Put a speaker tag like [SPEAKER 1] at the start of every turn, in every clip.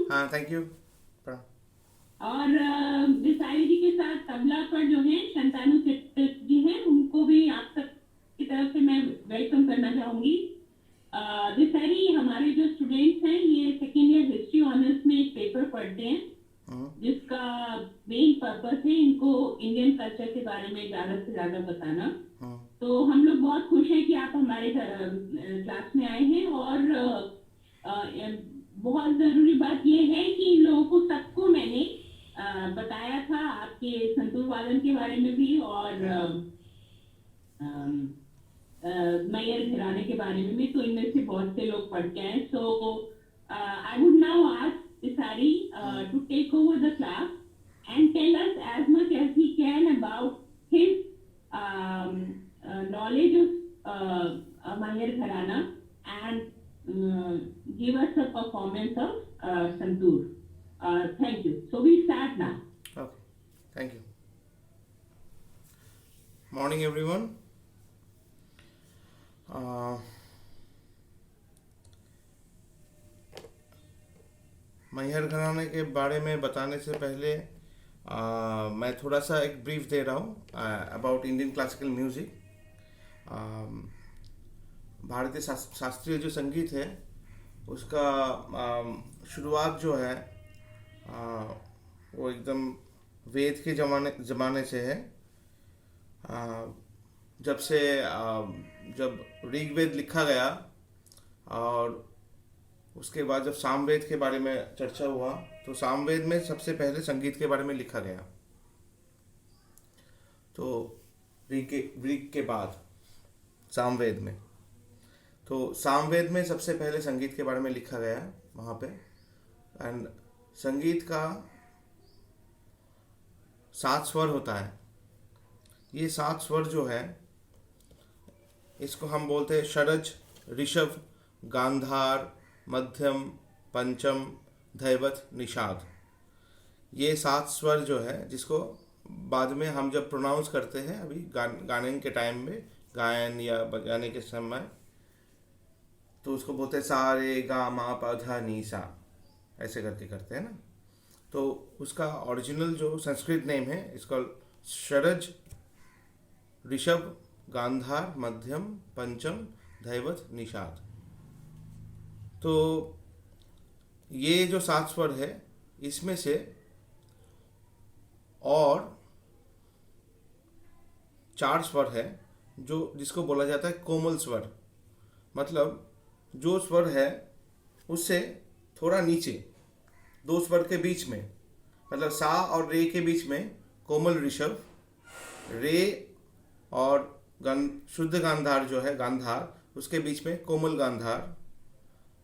[SPEAKER 1] हाँ, thank you.
[SPEAKER 2] और विसारी जी के साथ तबला पर जो है शंतानु चिट्टिस जी हैं, उनको भी आप सब की तरफ से मैं वेलकम करना चाहूंगी। विसारी हमारे जो स्टूडेंट्स हैं, ये सेकेंड ईयर हिस्ट्री ऑनर्स में एक पेपर पढ़ते हैं,
[SPEAKER 1] हम्म।
[SPEAKER 2] जिसका मेन पर्पस है इनको इंडियन कल्चर के बारे में ज्यादा से ज्यादा बताना।
[SPEAKER 1] हम्म।
[SPEAKER 2] तो हम लोग बहुत खुश हैं कि आप हमारे क्लास में आए हैं। और बहुत जरूरी बात यह है कि इन लोगों को सबको मैंने बताया था आपके संतूर वादन के बारे में भी, और मैयर घराने के बारे में भी। तो इनमें से बहुत से लोग पढ़ के आए। So I would now ask Tisari to take over the class and tell us as much as he can about his knowledge of Mahir Gharana, and give us a performance of Santoor. Thank you. So we start now.
[SPEAKER 1] Okay, thank you. Morning, everyone. Maihar घराने के बारे में बताने से पहले मैं थोड़ा सा एक ब्रीफ दे रहा हूँ अबाउट इंडियन क्लासिकल म्यूज़िक। भारतीय शास्त्रीय जो संगीत है उसका शुरुआत जो है वो एकदम वेद के ज़माने से है। जब से जब ऋग्वेद लिखा गया और उसके बाद जब सामवेद के बारे में चर्चा हुआ, तो सामवेद में सबसे पहले संगीत के बारे में लिखा गया। तो ऋग के बाद सामवेद में, तो सामवेद में सबसे पहले संगीत के बारे में लिखा गया वहाँ पे। एंड संगीत का 7 स्वर होता है। ये 7 स्वर जो है इसको हम बोलते हैं षडज, ऋषभ, गांधार, मध्यम, पंचम, धैवत, निषाद। ये 7 स्वर जो है जिसको बाद में हम जब प्रोनाउंस करते हैं अभी गाने के टाइम में, गायन या बजाने के समय, तो उसको बोलते हैं सा रे गा मा पा धा नी सा, ऐसे करके करते हैं ना। तो उसका ओरिजिनल जो संस्कृत नेम है इसका षडज, ऋषभ, गांधार, मध्यम, पंचम, धैवत, निषाद। तो ये जो 7 स्वर है इसमें से और 4 स्वर है जो जिसको बोला जाता है कोमल स्वर। मतलब जो स्वर है उससे थोड़ा नीचे 2 स्वर के बीच में, मतलब सा और रे के बीच में कोमल ऋषभ, रे और शुद्ध गांधार जो है गांधार, उसके बीच में कोमल गांधार,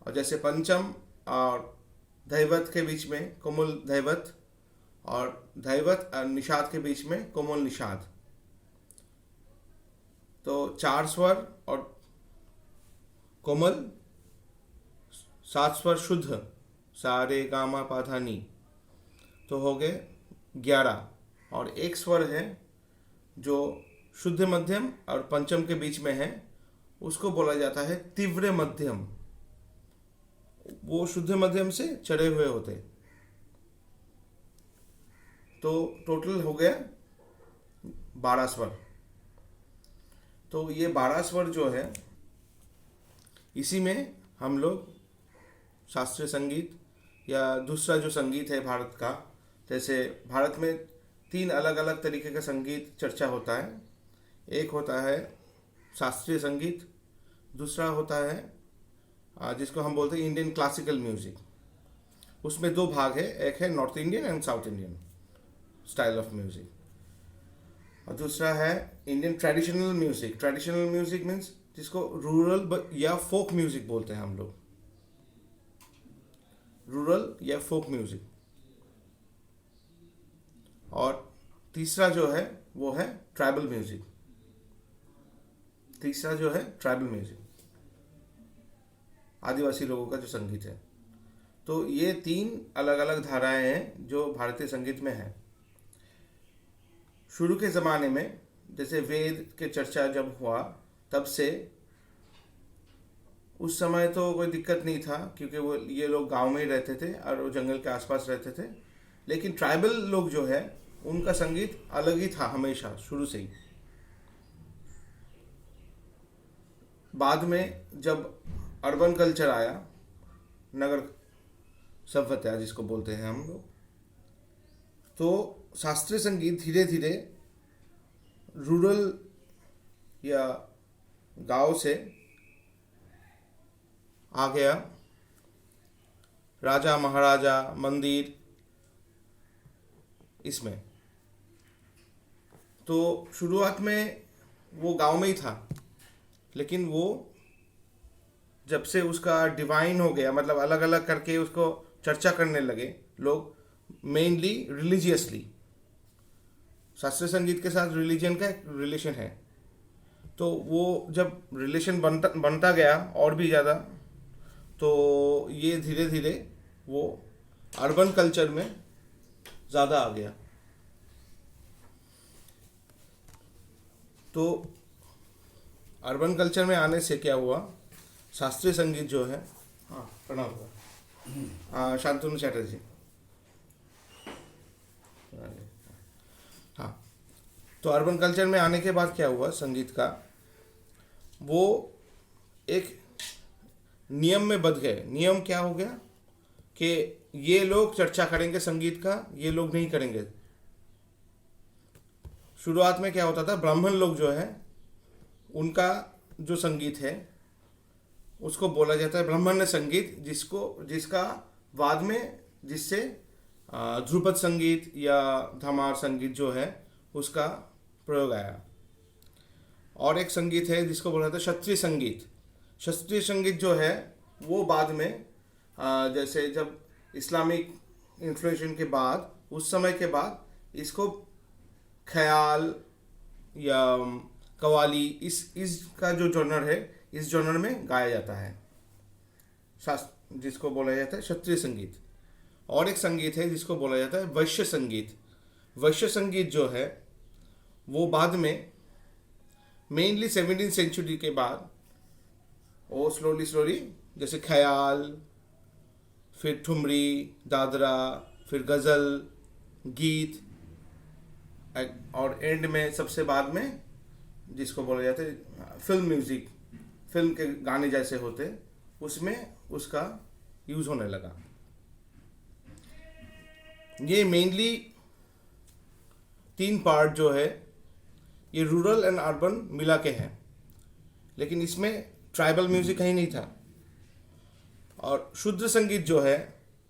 [SPEAKER 1] और जैसे पंचम और धैवत के बीच में कोमल धैवत, और धैवत और निषाद के बीच में कोमल निषाद। तो 4 स्वर और कोमल, 7 स्वर शुद्ध, सा रे गा मा पा धा नी, तो हो गए 11। और एक स्वर है जो शुद्ध मध्यम और पंचम के बीच में है, उसको बोला जाता है तीव्र मध्यम। वो शुद्ध मध्यम से चढ़े हुए होते। तो टोटल हो गया 12 स्वर। तो ये 12 स्वर जो है इसी में हम लोग शास्त्रीय संगीत या दूसरा जो संगीत है भारत का, जैसे भारत में 3 अलग अलग तरीके का संगीत चर्चा होता है। एक होता है शास्त्रीय संगीत, दूसरा होता है जिसको हम बोलते हैं इंडियन क्लासिकल म्यूज़िक। उसमें 2 भाग है, एक है north Indian and south Indian style of music, और दूसरा है Indian traditional music. Traditional music means जिसको रूरल या फोक म्यूज़िक बोलते हैं हम लोग, रूरल या फोक म्यूज़िक। और तीसरा जो है वो है ट्राइबल म्यूज़िक। तीसरा जो है ट्राइबल म्यूज़िक, आदिवासी लोगों का जो संगीत है। तो ये 3 अलग अलग धाराएं हैं जो भारतीय संगीत में है। शुरू के ज़माने में जैसे वेद के चर्चा जब हुआ, तब से उस समय तो कोई दिक्कत नहीं था, क्योंकि वो ये लोग गांव में ही रहते थे और वो जंगल के आसपास रहते थे। लेकिन ट्राइबल लोग जो है उनका संगीत अलग ही था हमेशा, शुरू से ही। बाद में जब अर्बन कल्चर आया, नगर सभ्यता जिसको बोलते हैं हम लोग, तो शास्त्रीय संगीत धीरे धीरे रूरल या गांव से आ गया। राजा महाराजा, मंदिर, इसमें तो शुरुआत में वो गांव में ही था, लेकिन वो जब से उसका डिवाइन हो गया, मतलब अलग अलग करके उसको चर्चा करने लगे लोग, मेनली रिलीजियसली। शास्त्रीय संगीत के साथ रिलीजन का एक रिलेशन है, तो वो जब रिलेशन बनता गया और भी ज़्यादा, तो ये धीरे धीरे वो अर्बन कल्चर में ज़्यादा आ गया। तो अर्बन कल्चर में आने से क्या हुआ, शास्त्रीय संगीत जो है, हाँ प्रणाम होगा, शांतनु चैटर्जी, हाँ। तो अर्बन कल्चर में आने के बाद क्या हुआ संगीत का, वो एक नियम में बंध गए। नियम क्या हो गया कि ये लोग चर्चा करेंगे संगीत का, ये लोग नहीं करेंगे। शुरुआत में क्या होता था, ब्राह्मण लोग जो है उनका जो संगीत है उसको बोला जाता है ब्राह्मण्य संगीत, जिसका बाद में जिससे ध्रुपद संगीत या धमार संगीत जो है उसका प्रयोग आया। और एक संगीत है जिसको बोला जाता है क्षत्रिय संगीत। शास्त्रीय संगीत जो है वो बाद में जैसे जब इस्लामिक इन्फ्लुएंस के बाद, उस समय के बाद इसको ख्याल या कवाली, इसका जो जॉनर है, इस जॉनर में गाया जाता है, जिसको बोला जाता है क्षत्रिय संगीत। और एक संगीत है जिसको बोला जाता है वैश्य संगीत। वैश्य संगीत जो है वो बाद में मेनली 17वीं सेंचुरी के बाद वो स्लोली जैसे ख्याल, फिर ठुमरी, दादरा, फिर गज़ल, गीत, और एंड में सबसे बाद में जिसको बोला जाता है फिल्म म्यूज़िक, फिल्म के गाने जैसे होते, उसमें उसका यूज़ होने लगा। ये मेनली 3 पार्ट जो है ये रूरल एंड अर्बन मिला के हैं, लेकिन इसमें ट्राइबल म्यूज़िक कहीं नहीं था। और शुद्ध संगीत जो है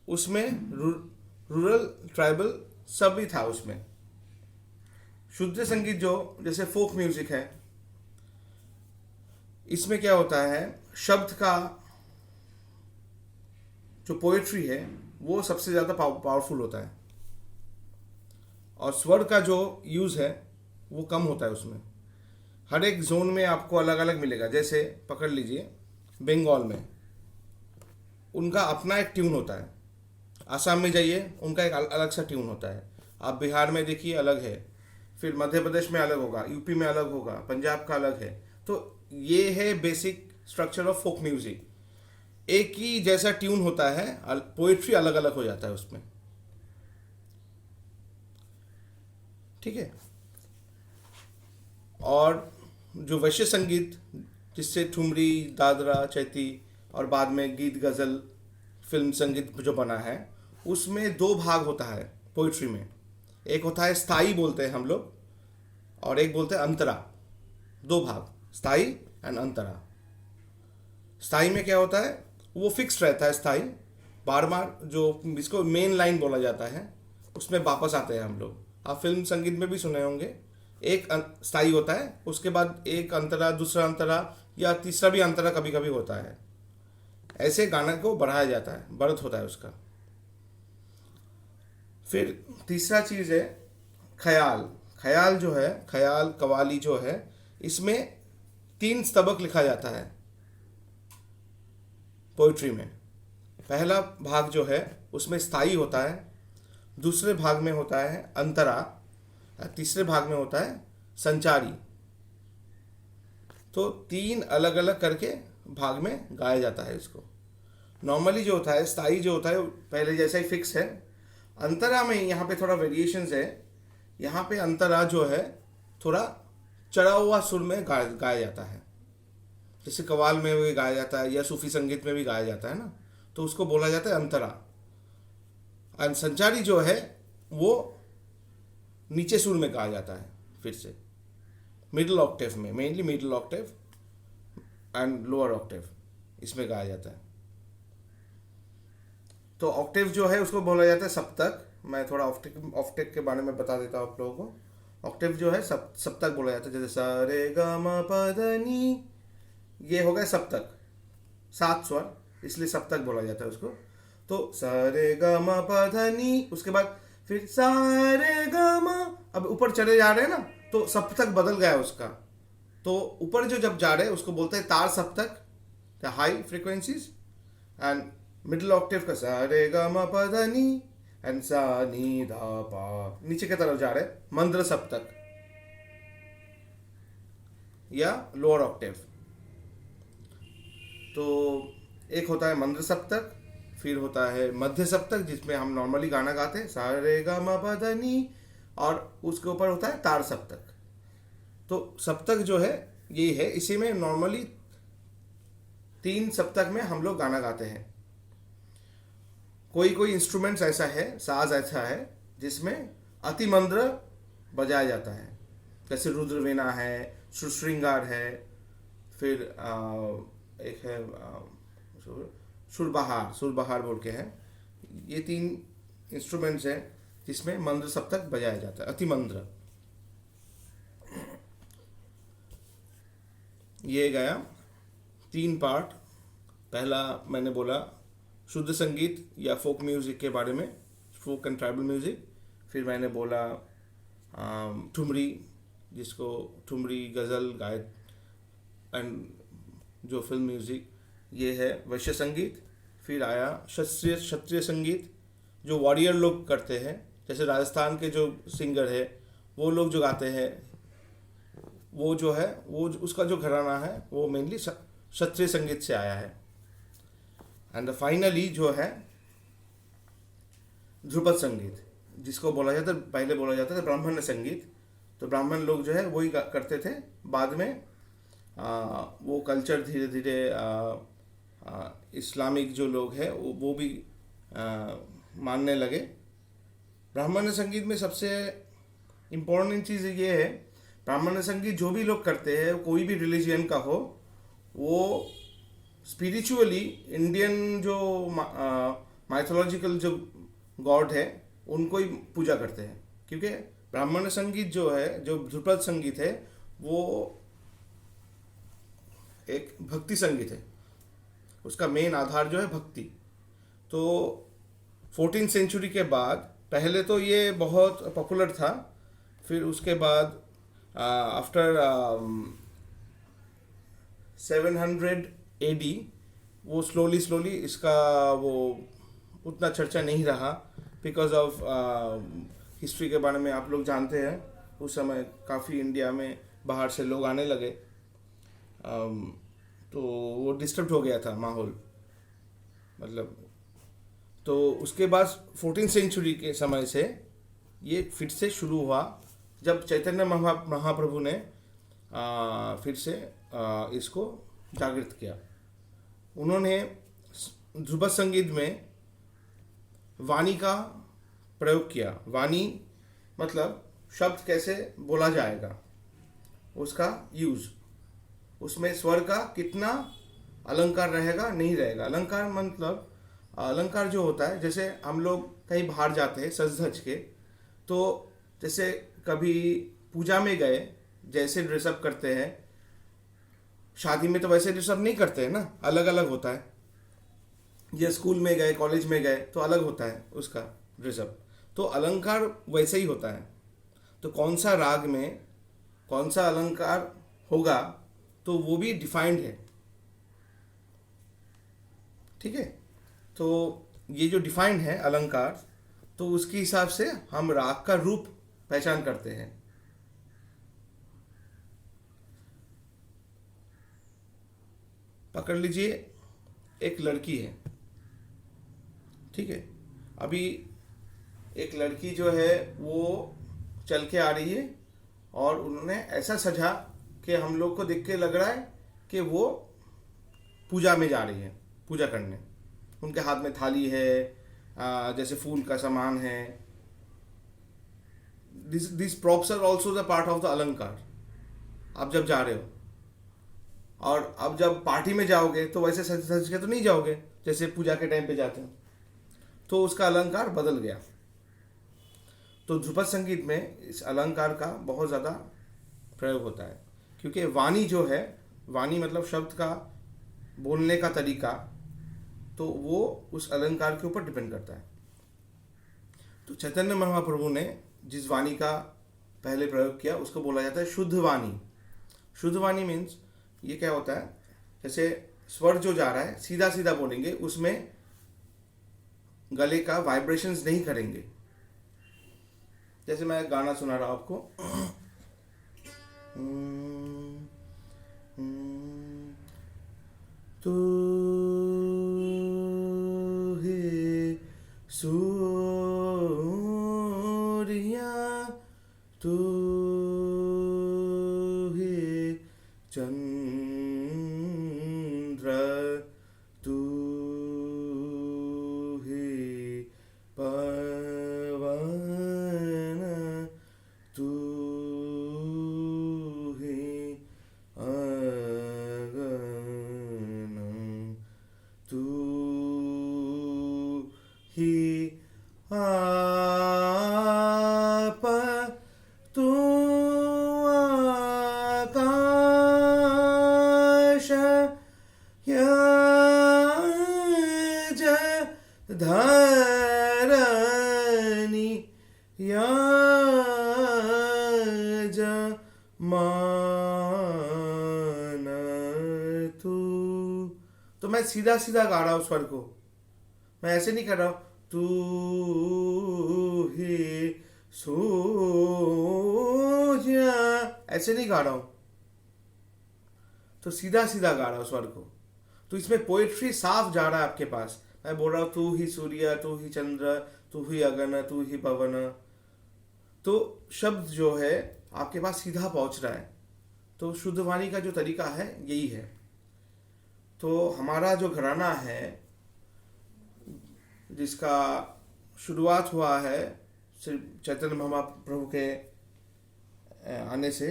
[SPEAKER 1] उसमें रूरल ट्राइबल सब ही था उसमें। शुद्ध संगीत जो जैसे फोक म्यूजिक है, इसमें क्या होता है, शब्द का जो पोएट्री है वो सबसे ज़्यादा पावरफुल होता है, और स्वर का जो यूज़ है वो कम होता है उसमें। हर एक जोन में आपको अलग अलग मिलेगा। जैसे पकड़ लीजिए बंगाल में उनका अपना एक ट्यून होता है, आसाम में जाइए उनका एक अलग सा ट्यून होता है, आप बिहार में देखिए अलग है, फिर मध्य प्रदेश में अलग होगा, यूपी में अलग होगा, पंजाब का अलग है। तो ये है basic structure of folk music. एक ही जैसा ट्यून होता है, पोइट्री अलग अलग हो जाता है उसमें, ठीक है। और जो वैश्य संगीत जिससे ठुमरी, दादरा, चैती और बाद में गीत, गज़ल, फिल्म संगीत जो बना है, उसमें 2 भाग होता है पोइट्री में। एक होता है स्थाई बोलते हैं हम लोग, और एक बोलते हैं अंतरा। 2 भाग, स्थाई एंड अंतरा। स्थाई में क्या होता है, वो फिक्स रहता है स्थाई, बार बार जो इसको मेन लाइन बोला जाता है उसमें वापस आते हैं हम लोग। आप फिल्म संगीत में भी सुने होंगे, एक स्थाई होता है, उसके बाद एक अंतरा, दूसरा अंतरा या तीसरा भी अंतरा कभी कभी होता है। ऐसे गाने को बढ़ाया जाता है, बढ़त होता है उसका। फिर तीसरा चीज़ है ख्याल। ख्याल जो है, ख्याल कवाली जो है, इसमें 3 स्तबक लिखा जाता है पोइट्री में। पहला भाग जो है उसमें स्थाई होता है, दूसरे भाग में होता है अंतरा, तीसरे भाग में होता है संचारी। तो 3 अलग अलग करके भाग में गाया जाता है इसको। नॉर्मली जो होता है, स्थाई जो होता है, पहले जैसा ही फिक्स है। अंतरा में यहाँ पे थोड़ा वेरिएशंस है। यहाँ पे अंतरा जो है थोड़ा चढ़ा हुआ सुर में गाया जाता है, जैसे कव्वाल में भी गाया जाता है या सूफी संगीत में भी गाया जाता है ना, तो उसको बोला जाता है अंतरा। और संचारी जो है वो नीचे सुर में गाया जाता है, फिर से मिडिल ऑक्टेव में, mainly middle Octave and lower Octave इसमें गाया जाता है। तो ऑक्टेव जो है उसको बोला जाता है सप्तक। मैं थोड़ा ऑक्टेव के बारे में बता देता हूँ आप लोगों को। ऑक्टेव जो है सप्तक बोला जाता है, जैसे सा रे ग म प ध नी, ये हो गया सप्तक, 7 स्वर, इसलिए सप्तक बोला जाता है उसको। तो सा रे ग म प ध नी, उसके बाद फिर सा रे ग म, अब ऊपर चले जा रहे हैं ना, तो सप्तक बदल गया उसका। तो ऊपर जो जब जा रहे हैं उसको बोलते हैं तार सप्तक, the high frequencies. And middle Octave का सा रे ग म प ध नी एंड सा नी धा पा, नीचे की तरफ जा रहे हैं मंद्र सप्तक या लोअर ऑक्टेव। तो एक होता है मंद्र सप्तक, फिर होता है मध्य सप्तक जिसमें हम नॉर्मली गाना गाते हैं सा रे ग म प ध नी, और उसके ऊपर होता है तार सप्तक। तो सप्तक जो है ये है, इसी में नॉर्मली 3 सप्तक में हम लोग गाना गाते हैं। कोई कोई इंस्ट्रूमेंट्स ऐसा है, साज ऐसा है जिसमें अतिमंद्र बजाया जाता है, जैसे रुद्रवीणा है, श्रृंगार है, फिर एक है सुरबहार बोल के है। ये 3 इंस्ट्रूमेंट्स हैं जिसमें मंद्र सप्तक बजाया जाता है, अतिमंद्र। ये गया 3 पार्ट। पहला मैंने बोला शुद्ध संगीत या फोक म्यूज़िक के बारे में, फोक एंड ट्राइबल म्यूज़िक। फिर मैंने बोला ठुमरी, जिसको ठुमरी गज़ल गायक एंड जो फिल्म म्यूज़िक, ये है वैश्य संगीत। फिर आया क्षत्रिय संगीत जो वॉरियर लोग करते हैं, जैसे राजस्थान के जो सिंगर है वो लोग जो गाते हैं, वो जो है वो उसका जो घराना है वो मेनली क्षत्रिय संगीत से आया है। एंड फाइनली जो है ध्रुपद संगीत, जिसको बोला जाता है, पहले बोला जाता था ब्राह्मण संगीत। तो ब्राह्मण लोग जो है वही करते थे, बाद में वो कल्चर धीरे धीरे इस्लामिक जो लोग हैं वो भी मानने लगे। ब्राह्मण संगीत में सबसे इम्पोर्टेंट चीज़ ये है, ब्राह्मण संगीत जो भी लोग करते हैं, कोई भी रिलीजियन का हो, वो स्पिरिचुअली इंडियन जो माइथोलॉजिकल जो गॉड है उनको ही पूजा करते हैं। क्योंकि ब्राह्मण संगीत जो है, जो ध्रुपद संगीत है, वो एक भक्ति संगीत है, उसका मेन आधार जो है भक्ति। तो 14th सेंचुरी के बाद, पहले तो ये बहुत पॉपुलर था, फिर उसके बाद आफ्टर 700 AD वो स्लोली इसका वो उतना चर्चा नहीं रहा, बिकॉज ऑफ हिस्ट्री के बारे में आप लोग जानते हैं, उस समय काफ़ी इंडिया में बाहर से लोग आने लगे, तो वो डिस्टर्ब हो गया था माहौल, मतलब। तो उसके बाद 14th सेंचुरी के समय से ये फिर से शुरू हुआ, जब चैतन्य महाप्रभु ने फिर से इसको जागृत किया। उन्होंने ध्रुपद संगीत में वाणी का प्रयोग किया। वाणी मतलब शब्द कैसे बोला जाएगा, उसका यूज़, उसमें स्वर का कितना अलंकार रहेगा नहीं रहेगा। अलंकार मतलब, अलंकार जो होता है, जैसे हम लोग कहीं बाहर जाते हैं सज धज के, तो जैसे कभी पूजा में गए, जैसे ड्रेसअप करते हैं, शादी में तो वैसे ड्रेसअप नहीं करते हैं ना, अलग अलग होता है। या स्कूल में गए, कॉलेज में गए, तो अलग होता है उसका ड्रेसअप। तो अलंकार वैसे ही होता है। तो कौन सा राग में कौन सा अलंकार होगा, तो वो भी डिफाइंड है, ठीक है। तो ये जो डिफाइंड है अलंकार, तो उसके हिसाब से हम राग का रूप पहचान करते हैं। पकड़ लीजिए, एक लड़की है, ठीक है। अभी एक लड़की जो है वो चल के आ रही है और उन्होंने ऐसा सजा कि हम लोग को देख के लग रहा है कि वो पूजा में जा रही है, पूजा करने। उनके हाथ में थाली है, जैसे फूल का सामान है। This props are also the part of the अलंकार। आप जब जा रहे हो और अब जब पार्टी में जाओगे तो वैसे सज सज के तो नहीं जाओगे जैसे पूजा के टाइम पे जाते हैं, तो उसका अलंकार बदल गया। तो ध्रुपद संगीत में इस अलंकार का बहुत ज़्यादा प्रयोग होता है, क्योंकि वाणी जो है, वाणी मतलब शब्द का बोलने का तरीका, तो वो उस अलंकार के ऊपर डिपेंड करता है। तो चैतन्य महाप्रभु ने जिस वाणी का पहले प्रयोग किया उसको बोला जाता है शुद्ध वाणी। शुद्ध वाणी मीन्स ये क्या होता है, जैसे स्वर जो जा रहा है सीधा सीधा बोलेंगे, उसमें गले का वाइब्रेशंस नहीं करेंगे। जैसे मैं गाना सुना रहा हूं आपको, तू हे सूर्या, तू हे चंद्र, तू हे पवन, तू हे अगन, तू ही आप, तू आकाश, यज धरणी, यज मान तू। तो मैं सीधा सीधा गा रहा हूं स्वर को, मैं ऐसे नहीं कर रहा हूं तू ही सूर्या, ऐसे नहीं गा रहा हूं। तो सीधा सीधा गा रहा हूं स्वर को। तो इसमें पोएट्री साफ जा रहा है आपके पास। मैं बोल रहा हूं तू ही सूर्य, तू ही चंद्र, तू ही अगन, तू ही पवन। तो शब्द जो है आपके पास सीधा पहुंच रहा है। तो शुद्ध वाणी का जो तरीका है यही है। तो हमारा जो घराना है जिसका शुरुआत हुआ है श्री चैतन्य महाप्रभु के आने से,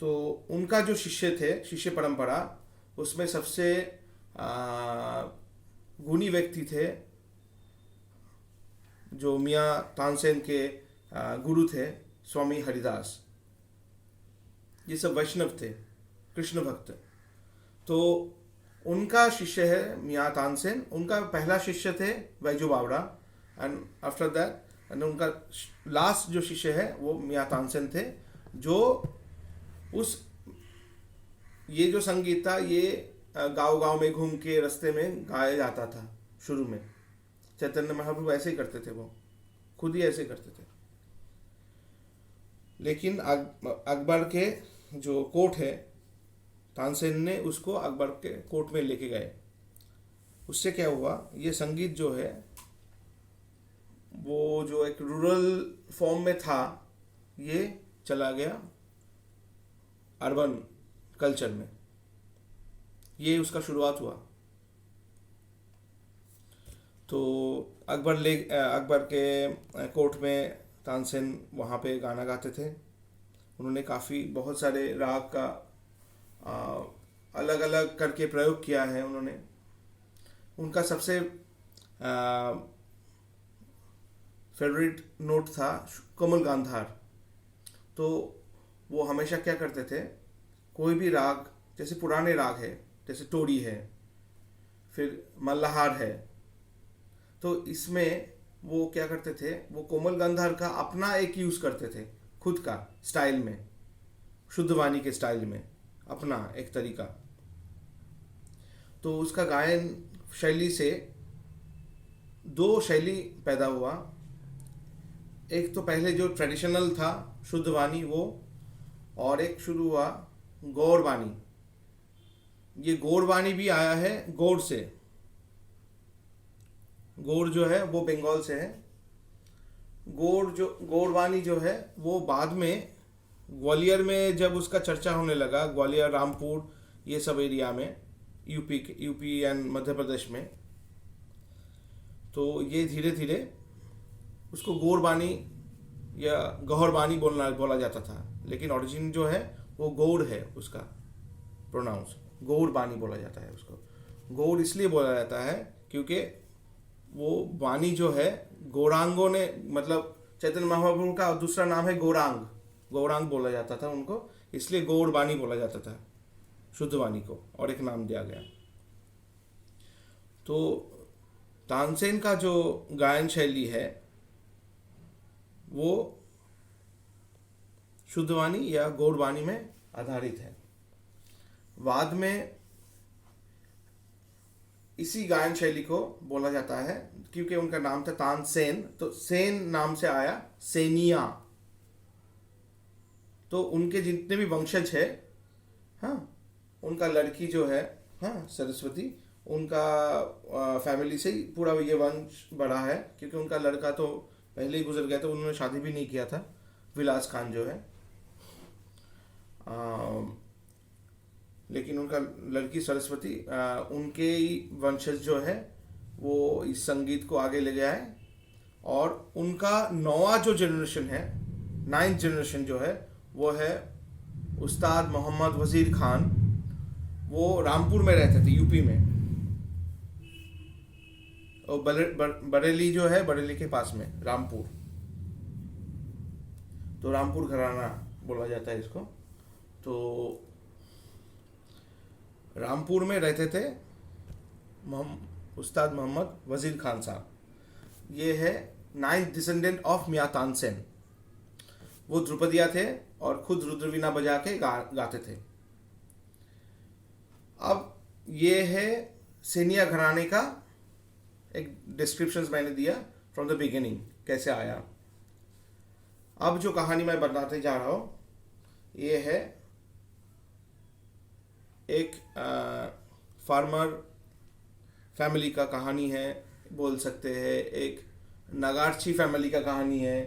[SPEAKER 1] तो उनका जो शिष्य थे, शिष्य परंपरा, उसमें सबसे गुणी व्यक्ति थे जो मियाँ तानसेन के गुरु थे, स्वामी हरिदास। ये सब वैष्णव थे, कृष्ण भक्त। तो उनका शिष्य है मियाँ तानसेन, उनका पहला शिष्य थे वैजू बावड़ा, एंड आफ्टर दैट एंड उनका लास्ट जो शिष्य है वो मियाँ तानसेन थे, जो उस ये जो संगीत था ये गांव गांव में घूम के रास्ते में गाया जाता था शुरू में। चैतन्य महाप्रभु ऐसे ही करते थे, वो खुद ही ऐसे करते थे। लेकिन अकबर के जो कोर्ट है, तानसेन ने उसको अकबर के कोर्ट में लेके गए। उससे क्या हुआ, ये संगीत जो है वो जो एक रूरल फॉर्म में था, ये चला गया अर्बन कल्चर में। ये उसका शुरुआत हुआ। तो अकबर के कोर्ट में तानसेन वहाँ पे गाना गाते थे। उन्होंने बहुत सारे राग का अलग अलग करके प्रयोग किया है उन्होंने। उनका सबसे फेवरेट नोट था कोमल गांधार। तो वो हमेशा क्या करते थे, कोई भी राग, जैसे पुराने राग है, जैसे टोड़ी है, फिर मल्लाहार है, तो इसमें वो क्या करते थे, वो कोमल गांधार का अपना एक यूज़ करते थे, खुद का स्टाइल में, शुद्ध वाणी के स्टाइल में, अपना एक तरीका। तो उसका गायन शैली से दो शैली पैदा हुआ। एक तो पहले जो ट्रेडिशनल था शुद्ध वाणी वो, और एक शुरू हुआ गौर वाणी। ये गौड़वाणी भी आया है गौड़ से। गौड़ जो है वो बंगाल से है। गौड़वाणी जो है वो बाद में ग्वालियर में जब उसका चर्चा होने लगा, ग्वालियर, रामपुर, ये सब एरिया में, यूपी एंड मध्य प्रदेश में, तो ये धीरे धीरे उसको गौड़वाणी या गौरवाणी बोला जाता था। लेकिन ओरिजिन जो है वो गौड़ है, उसका प्रोनाउंस गौड़वाणी बोला जाता है उसको। गौड़ इसलिए बोला जाता है क्योंकि वो वाणी जो है गौरांगों ने, मतलब चैतन्य महाप्रभु का दूसरा नाम है गौरांग, गौरांग बोला जाता था उनको, इसलिए गौड़वाणी बोला जाता था शुद्ध वाणी को, और एक नाम दिया गया। तो तानसेन का जो गायन शैली है वो शुद्ध वाणी या गौड़वाणी में आधारित है। बाद में इसी गायन शैली को बोला जाता है, क्योंकि उनका नाम था तानसेन, तो सेन नाम से आया सेनिया। तो उनके जितने भी वंशज है, हाँ, उनका लड़की जो है, हाँ, सरस्वती, उनका फैमिली से ही पूरा ये वंश बढ़ा है, क्योंकि उनका लड़का तो पहले ही गुजर गया था, उन्होंने शादी भी नहीं किया था, विलास खान जो है। लेकिन उनका लड़की सरस्वती, उनके ही वंशज जो है वो इस संगीत को आगे ले गया है। और उनका नौवां जो जनरेशन है, 9th जनरेशन जो है, वो है उस्ताद मोहम्मद वजीर खान। वो रामपुर में रहते थे, यूपी में, और बरेली जो है, बरेली के पास में रामपुर, तो रामपुर घराना बोला जाता है इसको। तो रामपुर में रहते थे उस्ताद मोहम्मद वजीर खान साहब। ये है 9th डिसेंडेंट ऑफ मियां तानसेन। वो ध्रुपदिया थे और खुद रुद्रवीणा बजा के गाते थे। अब ये है सेनिया घराने का एक डिस्क्रिप्शन मैंने दिया फ्रॉम द बिगिनिंग, कैसे आया। अब जो कहानी मैं बताते जा रहा हूँ, ये है एक फार्मर फैमिली का कहानी है, बोल सकते हैं, एक नगारची फैमिली का कहानी है।